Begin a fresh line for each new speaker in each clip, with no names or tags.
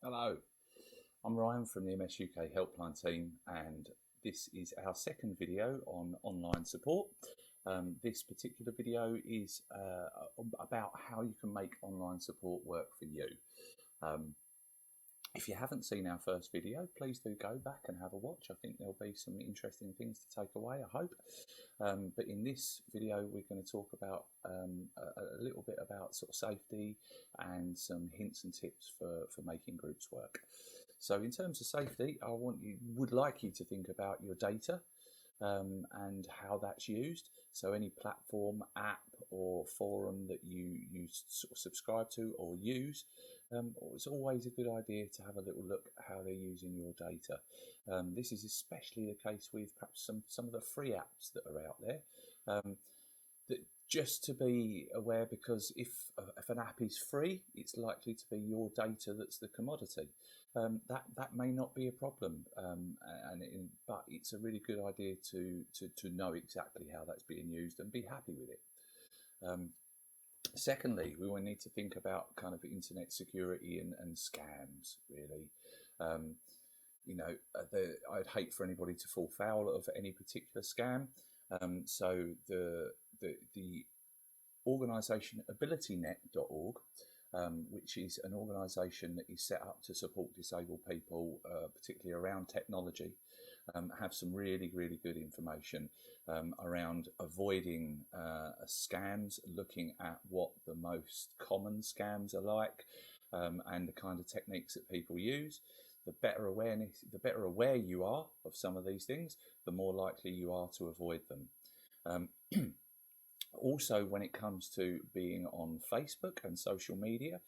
Hello, I'm Ryan from the MS-UK Helpline team, and this is our second video on online support. This particular video is about how you can make online support work for you. If you haven't seen our first video, please do go back and have a watch. I think there'll be some interesting things to take away, I hope. But in this video, we're going to talk about a little bit about sort of safety and some hints and tips for making groups work. So in terms of safety, would like you to think about your data and how that's used. So any platform, app or forum that you sort of subscribe to or use, it's always a good idea to have a little look at how they're using your data. This is especially the case with perhaps some of the free apps that are out there. That just to be aware, because if an app is free, it's likely to be your data that's the commodity. That may not be a problem, but it's a really good idea to know exactly how that's being used and be happy with it. Secondly, we will need to think about kind of internet security and scams, really. I'd hate for anybody to fall foul of any particular scam. So the organisation abilitynet.org, which is an organisation that is set up to support disabled people, particularly around technology, have some really good information around avoiding scams, looking at what the most common scams are like, and the kind of techniques that people use. The better aware you are of some of these things, the more likely you are to avoid them. Also, when it comes to being on Facebook and social media,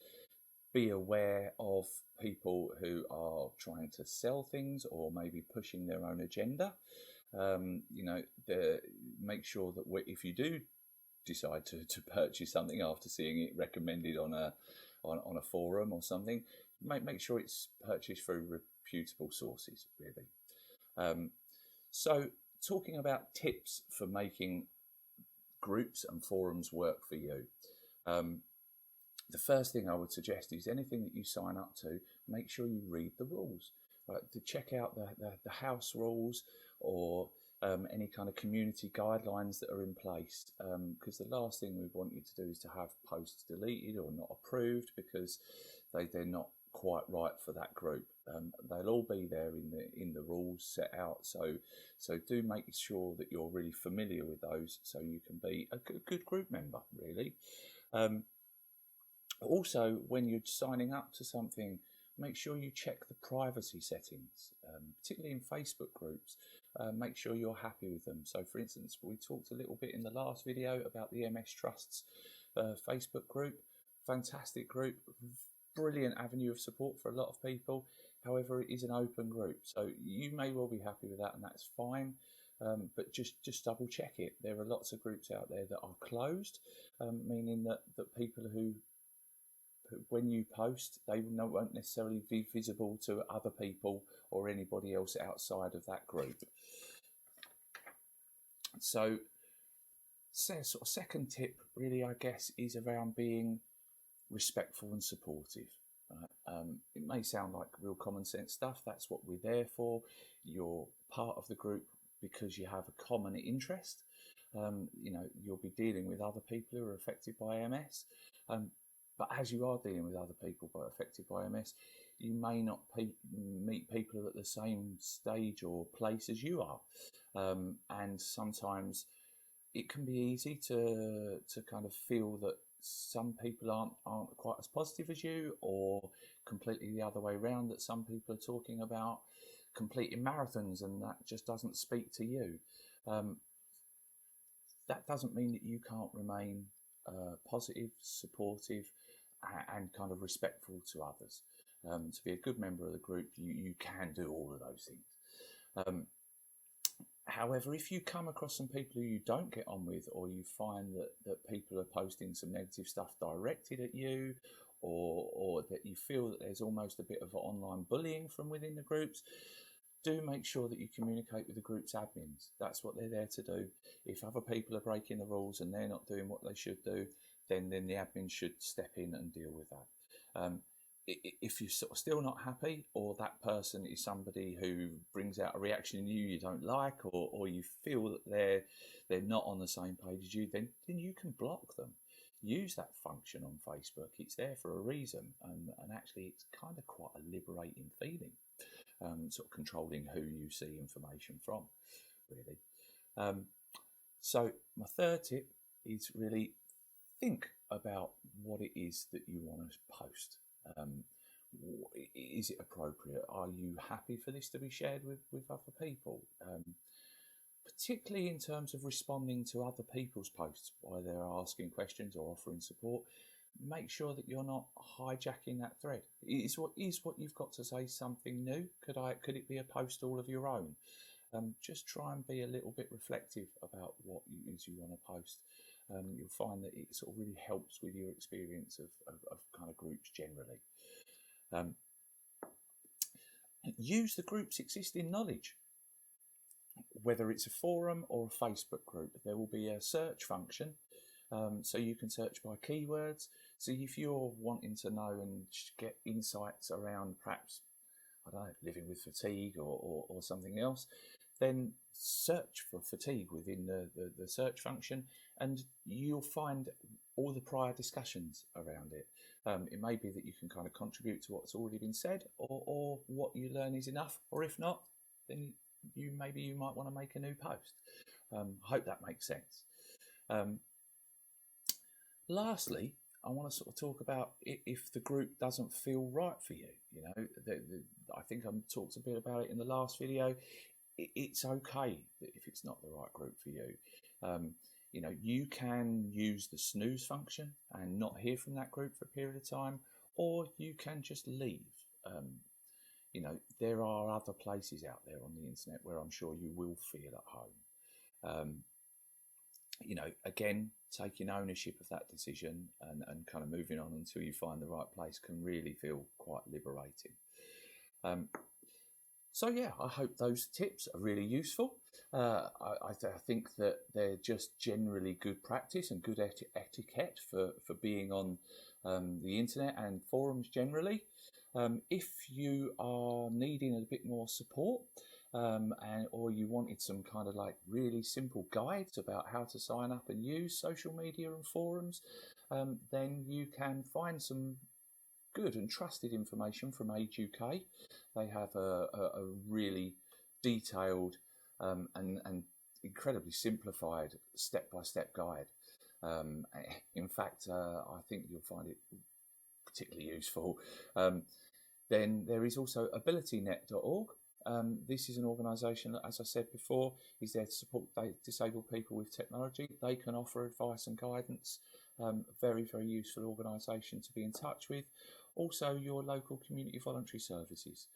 be aware of people who are trying to sell things or maybe pushing their own agenda. Make sure that if you do decide to purchase something after seeing it recommended on a forum or something, make sure it's purchased through reputable sources, really. So talking about tips for making groups and forums work for you. The first thing I would suggest is anything that you sign up to, make sure you read the rules. To check out the house rules or any kind of community guidelines that are in place, because the last thing we want you to do is to have posts deleted or not approved because they're not quite right for that group. They'll all be there in the rules set out, so do make sure that you're really familiar with those so you can be a good group member, really. Also, when you're signing up to something, make sure you check the privacy settings, particularly in Facebook groups. Make sure you're happy with them. So for instance, we talked a little bit in the last video about the MS Trust's Facebook group. Fantastic group, brilliant avenue of support for a lot of people. However, it is an open group, so you may well be happy with that, and that's fine. But just double check it. There are lots of groups out there that are closed, meaning that people who, when you post, they won't necessarily be visible to other people or anybody else outside of that group. So sort of second tip, really, I guess, is around being respectful and supportive. It may sound like real common sense stuff. That's what we're there for. You're part of the group because you have a common interest. You'll be dealing with other people who are affected by MS. But as you are dealing with other people affected by MS, you may not meet people at the same stage or place as you are. And sometimes it can be easy to kind of feel that some people aren't quite as positive as you, or completely the other way around, that some people are talking about completing marathons and that just doesn't speak to you. That doesn't mean that you can't remain positive, supportive and kind of respectful to others. To be a good member of the group, you can do all of those things. However, if you come across some people who you don't get on with, or you find that people are posting some negative stuff directed at you, or that you feel that there's almost a bit of online bullying from within the groups, do make sure that you communicate with the group's admins. That's what they're there to do. If other people are breaking the rules and they're not doing what they should do, then the admin should step in and deal with that. if you're sort of still not happy, or that person is somebody who brings out a reaction in you don't like, or you feel that they're not on the same page as you, then you can block them. Use that function on Facebook. It's there for a reason, and actually it's kind of quite a liberating feeling, sort of controlling who you see information from, really. So my third tip is really think about what it is that you want to post. Is it appropriate? Are you happy for this to be shared with other people? Particularly in terms of responding to other people's posts while they're asking questions or offering support, make sure that you're not hijacking that thread. Is what you've got to say something new? Could it be a post all of your own? Just try and be a little bit reflective about what it is you want to post. You'll find that it sort of really helps with your experience of kind of groups generally. Use the group's existing knowledge. Whether it's a forum or a Facebook group, there will be a search function, so you can search by keywords. So if you're wanting to know and get insights around perhaps, I don't know, living with fatigue or something else, then search for fatigue within the search function, and you'll find all the prior discussions around it. It may be that you can kind of contribute to what's already been said, or what you learn is enough, or if not, then you might want to make a new post. I hope that makes sense. Lastly, I want to sort of talk about if the group doesn't feel right for you. You know, I think I talked a bit about it in the last video. It's okay if it's not the right group for you. You know, you can use the snooze function and not hear from that group for a period of time, or you can just leave. You know, there are other places out there on the internet where I'm sure you will feel at home. You know, again, taking ownership of that decision and kind of moving on until you find the right place can really feel quite liberating. So yeah, I hope those tips are really useful. I think that they're just generally good practice and good etiquette for being on the internet and forums generally. If you are needing a bit more support, or you wanted some kind of like really simple guides about how to sign up and use social media and forums, then you can find some good and trusted information from MS-UK. They have a really detailed and incredibly simplified step-by-step guide. In fact, I think you'll find it particularly useful. Then there is also abilitynet.org. This is an organisation that, as I said before, is there to support disabled people with technology. They can offer advice and guidance. Very, very useful organisation to be in touch with. Also, your local community voluntary services.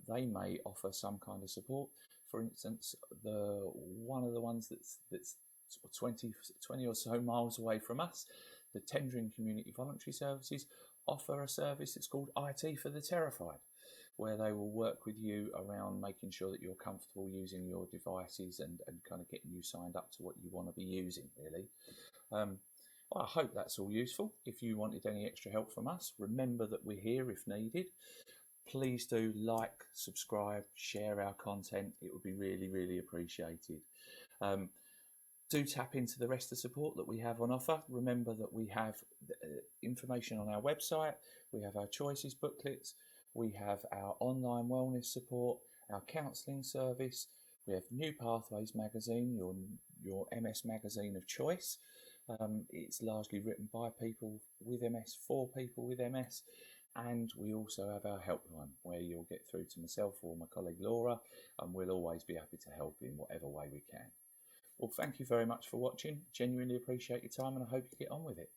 They may offer some kind of support. For instance, one of the ones that's sort of 20 or so miles away from us, the Tendring Community Voluntary Services, offer a service that's called IT for the Terrified, where they will work with you around making sure that you're comfortable using your devices and kind of getting you signed up to what you want to be using, really. Well, I hope that's all useful. If you wanted any extra help from us, remember that we're here if needed. Please do like, subscribe, share our content. It would be really, really appreciated. Do tap into the rest of the support that we have on offer. Remember that we have information on our website. We have our choices booklets. We have our online wellness support, our counselling service. We have New Pathways magazine, your MS magazine of choice. It's largely written by people with MS, for people with MS. And we also have our helpline, where you'll get through to myself or my colleague Laura, and we'll always be happy to help in whatever way we can. Well, thank you very much for watching. Genuinely appreciate your time, and I hope you get on with it.